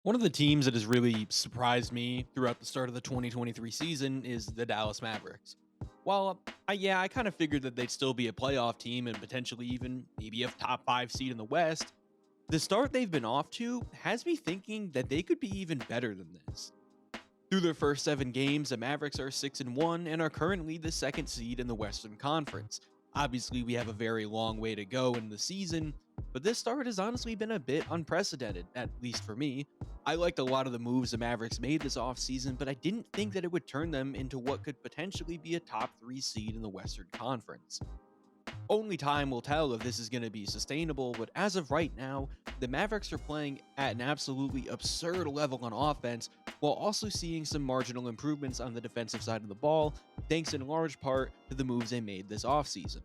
One of the teams that has really surprised me throughout the start of the 2023 season is the Dallas Mavericks. While I kind of figured that they'd still be a playoff team and potentially even maybe a top 5 seed in the West, the start they've been off to has me thinking that they could be even better than this. Through their first 7 games, the Mavericks are 6 and 1 and are currently the second seed in the Western Conference. Obviously, we have a very long way to go in the season, but this start has honestly been a bit unprecedented, at least for me. I liked a lot of the moves the Mavericks made this offseason, but I didn't think that it would turn them into what could potentially be a top 3 seed in the Western Conference. Only time will tell if this is going to be sustainable, but as of right now, the Mavericks are playing at an absolutely absurd level on offense, while also seeing some marginal improvements on the defensive side of the ball, thanks in large part to the moves they made this offseason.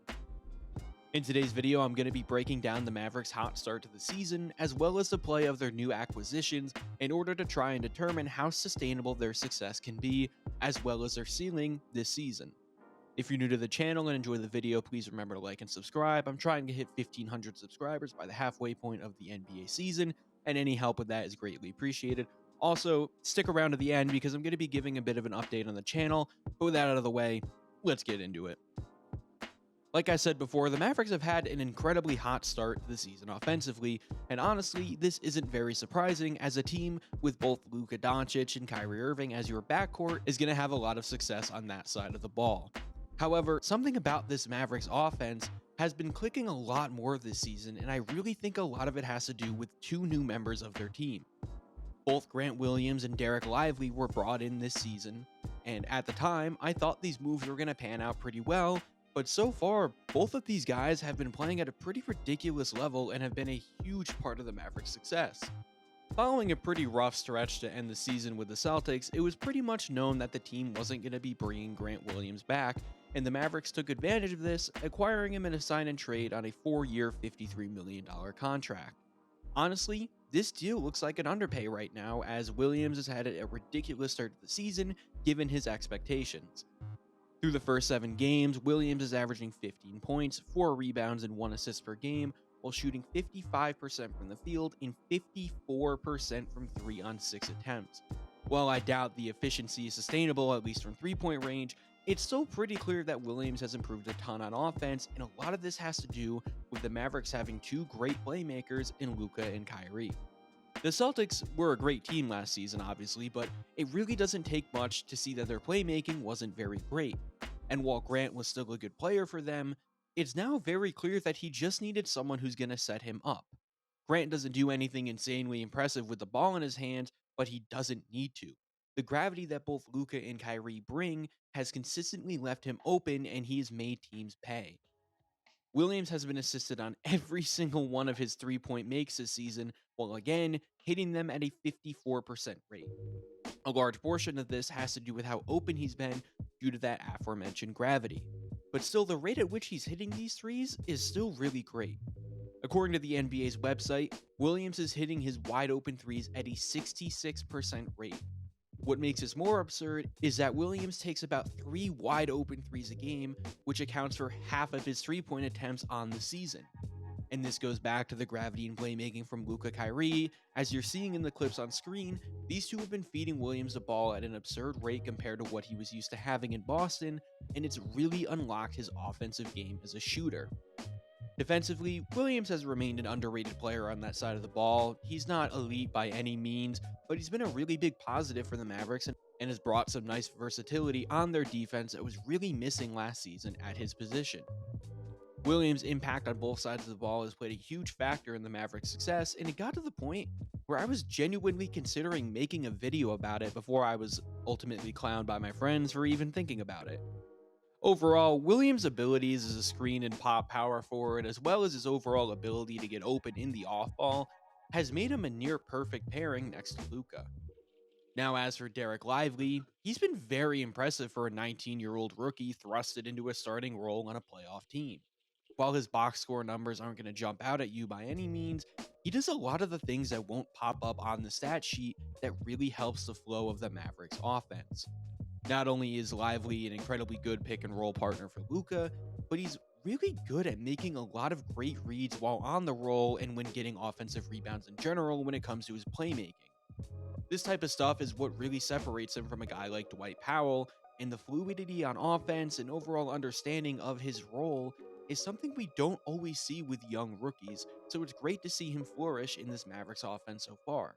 In today's video, I'm going to be breaking down the Mavericks' hot start to the season, as well as the play of their new acquisitions, in order to try and determine how sustainable their success can be, as well as their ceiling this season. If you're new to the channel and enjoy the video, please remember to like and subscribe. I'm trying to hit 1,500 subscribers by the halfway point of the NBA season, and any help with that is greatly appreciated. Also, stick around to the end because I'm going to be giving a bit of an update on the channel, but with that out of the way, let's get into it. Like I said before, the Mavericks have had an incredibly hot start to the season offensively, and honestly, this isn't very surprising as a team with both Luka Doncic and Kyrie Irving as your backcourt is going to have a lot of success on that side of the ball. However, something about this Mavericks offense has been clicking a lot more this season, and I really think a lot of it has to do with 2 new members of their team. Both Grant Williams and Derek Lively were brought in this season, and at the time, I thought these moves were going to pan out pretty well, but so far, both of these guys have been playing at a pretty ridiculous level and have been a huge part of the Mavericks' success. Following a pretty rough stretch to end the season with the Celtics, it was pretty much known that the team wasn't going to be bringing Grant Williams back, and the Mavericks took advantage of this, acquiring him in a sign and trade on a 4-year, $53 million contract. Honestly, this deal looks like an underpay right now, as Williams has had a ridiculous start to the season given his expectations. Through the first 7 games, Williams is averaging 15 points, 4 rebounds, and 1 assist per game, while shooting 55% from the field and 54% from 3 on 6 attempts. While I doubt the efficiency is sustainable, at least from 3-point range, it's still pretty clear that Williams has improved a ton on offense, and a lot of this has to do with the Mavericks having 2 great playmakers in Luka and Kyrie. The Celtics were a great team last season, obviously, but it really doesn't take much to see that their playmaking wasn't very great. And while Grant was still a good player for them, it's now very clear that he just needed someone who's going to set him up. Grant doesn't do anything insanely impressive with the ball in his hands, but he doesn't need to. The gravity that both Luka and Kyrie bring has consistently left him open, and he has made teams pay. Williams has been assisted on every single one of his 3-point makes this season, while again hitting them at a 54% rate. A large portion of this has to do with how open he's been due to that aforementioned gravity. But still, the rate at which he's hitting these threes is still really great. According to the NBA's website, Williams is hitting his wide open threes at a 66% rate. What makes this more absurd is that Williams takes about 3 wide open threes a game, which accounts for half of his 3-point attempts on the season. And this goes back to the gravity and playmaking from Luka Kyrie. As you're seeing in the clips on screen, these two have been feeding Williams the ball at an absurd rate compared to what he was used to having in Boston, and it's really unlocked his offensive game as a shooter. Defensively, Williams has remained an underrated player on that side of the ball. He's not elite by any means, but he's been a really big positive for the Mavericks and has brought some nice versatility on their defense that was really missing last season at his position. Williams' impact on both sides of the ball has played a huge factor in the Mavericks' success, and it got to the point where I was genuinely considering making a video about it before I was ultimately clowned by my friends for even thinking about it. Overall, Williams' abilities as a screen and pop power forward, as well as his overall ability to get open in the off-ball, has made him a near-perfect pairing next to Luka. Now, as for Derek Lively, he's been very impressive for a 19-year-old rookie thrusted into a starting role on a playoff team. While his box score numbers aren't going to jump out at you by any means, he does a lot of the things that won't pop up on the stat sheet that really helps the flow of the Mavericks offense. Not only is Lively an incredibly good pick and roll partner for Luka, but he's really good at making a lot of great reads while on the roll and when getting offensive rebounds in general when it comes to his playmaking. This type of stuff is what really separates him from a guy like Dwight Powell, and the fluidity on offense and overall understanding of his role is something we don't always see with young rookies, so it's great to see him flourish in this Mavericks offense so far.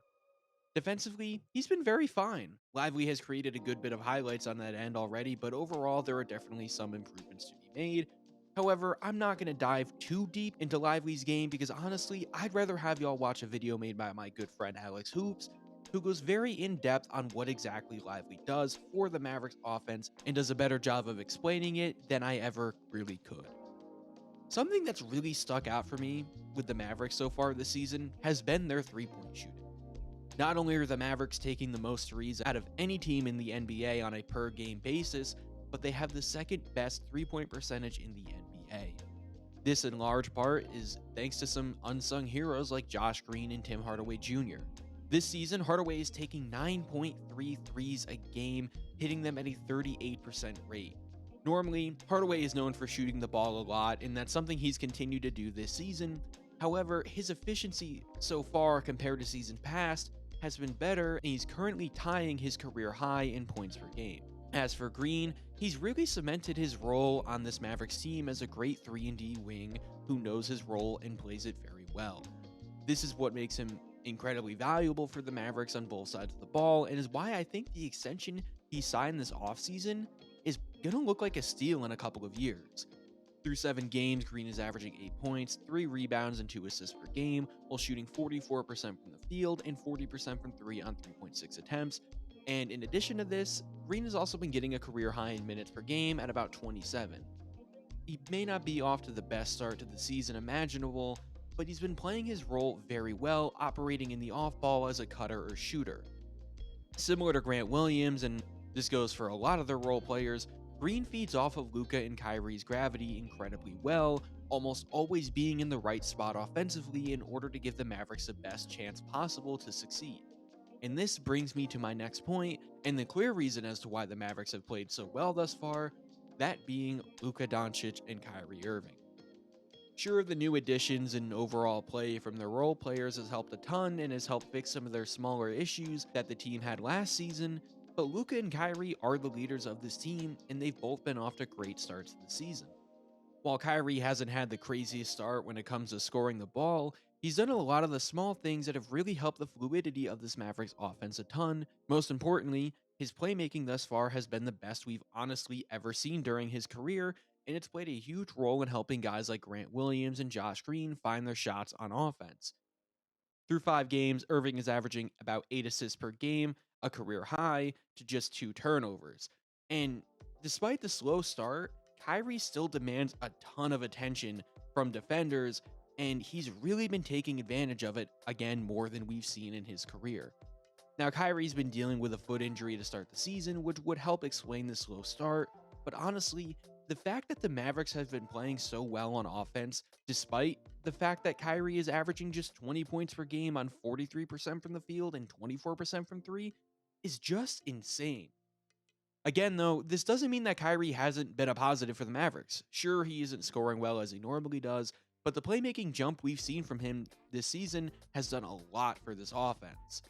Defensively, he's been very fine. Lively has created a good bit of highlights on that end already, but overall, there are definitely some improvements to be made. However, I'm not going to dive too deep into Lively's game because honestly, I'd rather have y'all watch a video made by my good friend Alex Hoops, who goes very in depth on what exactly Lively does for the Mavericks offense and does a better job of explaining it than I ever really could. Something that's really stuck out for me with the Mavericks so far this season has been their 3-point shooting. Not only are the Mavericks taking the most threes out of any team in the NBA on a per game basis, but they have the second best 3-point percentage in the NBA. This, in large part, is thanks to some unsung heroes like Josh Green and Tim Hardaway Jr. This season, Hardaway is taking 9.3 threes a game, hitting them at a 38% rate. Normally, Hardaway is known for shooting the ball a lot, and that's something he's continued to do this season. However, his efficiency so far compared to season past has been better, and he's currently tying his career high in points per game. As for Green, he's really cemented his role on this Mavericks team as a great 3-and-D wing who knows his role and plays it very well. This is what makes him incredibly valuable for the Mavericks on both sides of the ball, and is why I think the extension he signed this offseason is going to look like a steal in a couple of years. Through 7 games, Green is averaging 8 points, 3 rebounds, and 2 assists per game, while shooting 44% from the field and 40% from 3 on 3.6 attempts. And in addition to this, Green has also been getting a career high in minutes per game at about 27. He may not be off to the best start to the season imaginable, but he's been playing his role very well, operating in the off ball as a cutter or shooter. Similar to Grant Williams, and this goes for a lot of their role players, Green feeds off of Luka and Kyrie's gravity incredibly well, almost always being in the right spot offensively in order to give the Mavericks the best chance possible to succeed. And this brings me to my next point, and the clear reason as to why the Mavericks have played so well thus far, that being Luka Doncic and Kyrie Irving. Sure, the new additions and overall play from their role players has helped a ton and has helped fix some of their smaller issues that the team had last season, but Luka and Kyrie are the leaders of this team, and they've both been off to great starts to the season. While Kyrie hasn't had the craziest start when it comes to scoring the ball, he's done a lot of the small things that have really helped the fluidity of this Mavericks offense a ton. Most importantly, his playmaking thus far has been the best we've honestly ever seen during his career, and it's played a huge role in helping guys like Grant Williams and Josh Green find their shots on offense. Through 5 games, Irving is averaging about 8 assists per game, a career high, to just 2 turnovers. And despite the slow start, Kyrie still demands a ton of attention from defenders, and he's really been taking advantage of it again more than we've seen in his career. Now, Kyrie's been dealing with a foot injury to start the season, which would help explain the slow start, but honestly, the fact that the Mavericks have been playing so well on offense, despite the fact that Kyrie is averaging just 20 points per game on 43% from the field and 24% from 3, is just insane. Again, though, this doesn't mean that Kyrie hasn't been a positive for the Mavericks. Sure, he isn't scoring well as he normally does, but the playmaking jump we've seen from him this season has done a lot for this offense.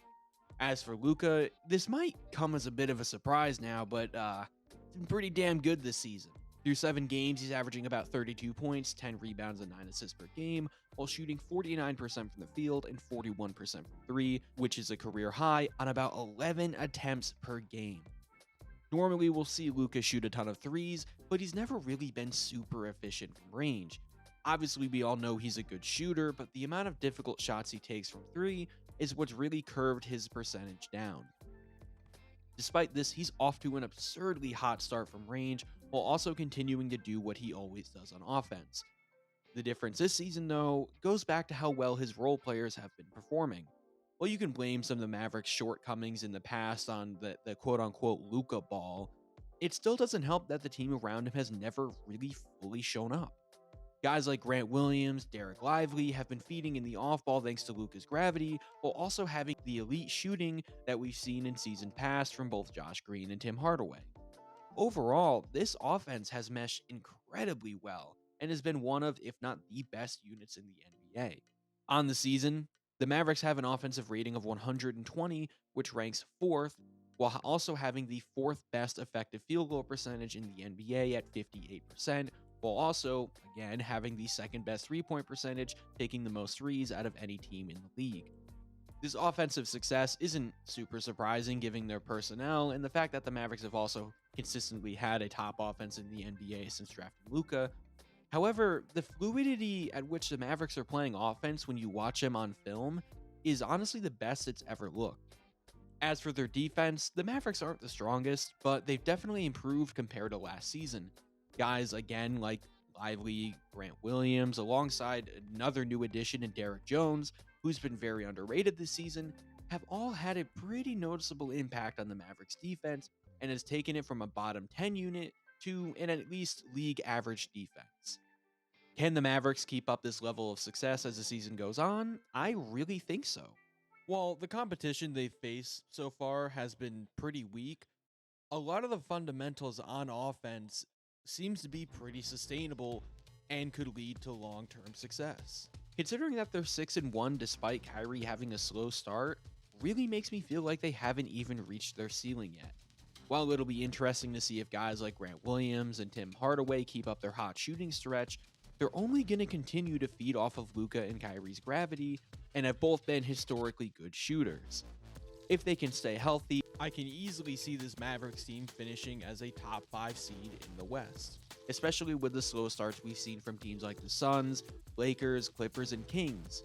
As for Luka, this might come as a bit of a surprise now, but it's been pretty damn good this season. Through 7 games, he's averaging about 32 points, 10 rebounds, and 9 assists per game, while shooting 49% from the field and 41% from 3, which is a career high on about 11 attempts per game. Normally, we'll see Luka shoot a ton of threes, but he's never really been super efficient from range. Obviously, we all know he's a good shooter, but the amount of difficult shots he takes from 3 is what's really curved his percentage down. Despite this, he's off to an absurdly hot start from range, while also continuing to do what he always does on offense. The difference this season, though, goes back to how well his role players have been performing. While you can blame some of the Mavericks' shortcomings in the past on the quote-unquote Luka ball, it still doesn't help that the team around him has never really fully shown up. Guys like Grant Williams, Derek Lively have been feeding in the off-ball thanks to Luka's gravity, while also having the elite shooting that we've seen in season past from both Josh Green and Tim Hardaway. Overall, this offense has meshed incredibly well and has been one of, if not the best units in the NBA. On the season, the Mavericks have an offensive rating of 120, which ranks 4th, while also having the 4th best effective field goal percentage in the NBA at 58%, while also, again, having the 2nd best 3-point percentage, taking the most threes out of any team in the league. This offensive success isn't super surprising given their personnel and the fact that the Mavericks have also consistently had a top offense in the NBA since drafting Luka. However, the fluidity at which the Mavericks are playing offense when you watch them on film is honestly the best it's ever looked. As for their defense, the Mavericks aren't the strongest, but they've definitely improved compared to last season. Guys, again, like Lively, Grant Williams, alongside another new addition in Derrick Jones, who's been very underrated this season, have all had a pretty noticeable impact on the Mavericks defense and has taken it from a bottom 10 unit to an at least league average defense. Can the Mavericks keep up this level of success as the season goes on? I really think so. While the competition they've faced so far has been pretty weak, a lot of the fundamentals on offense seems to be pretty sustainable and could lead to long-term success. Considering that they're 6-1 despite Kyrie having a slow start, really makes me feel like they haven't even reached their ceiling yet. While it'll be interesting to see if guys like Grant Williams and Tim Hardaway keep up their hot shooting stretch, they're only going to continue to feed off of Luka and Kyrie's gravity and have both been historically good shooters. If they can stay healthy, I can easily see this Mavericks team finishing as a top 5 seed in the West, especially with the slow starts we've seen from teams like the Suns, Lakers, Clippers, and Kings.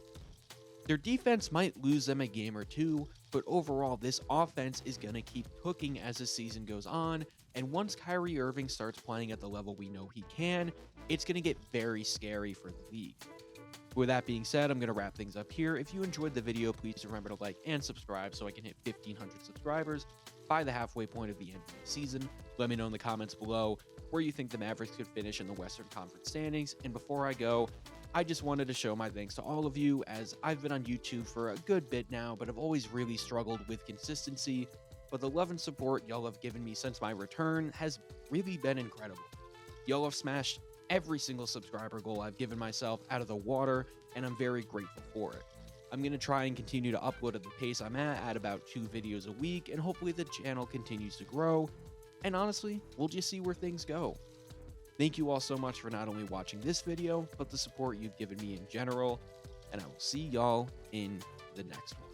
Their defense might lose them a game or two, but overall this offense is going to keep cooking as the season goes on, and once Kyrie Irving starts playing at the level we know he can, it's going to get very scary for the league. With that being said, I'm going to wrap things up here. If you enjoyed the video, please remember to like and subscribe so I can hit 1,500 subscribers by the halfway point of the NBA season. Let me know in the comments below where you think the Mavericks could finish in the Western Conference standings. And before I go, I just wanted to show my thanks to all of you, as I've been on YouTube for a good bit now, but I've always really struggled with consistency. But the love and support y'all have given me since my return has really been incredible. Y'all have smashed every single subscriber goal I've given myself out of the water, and I'm very grateful for it. I'm going to try and continue to upload at the pace I'm at about 2 videos a week, and hopefully the channel continues to grow, and honestly, we'll just see where things go. Thank you all so much for not only watching this video, but the support you've given me in general, and I will see y'all in the next one.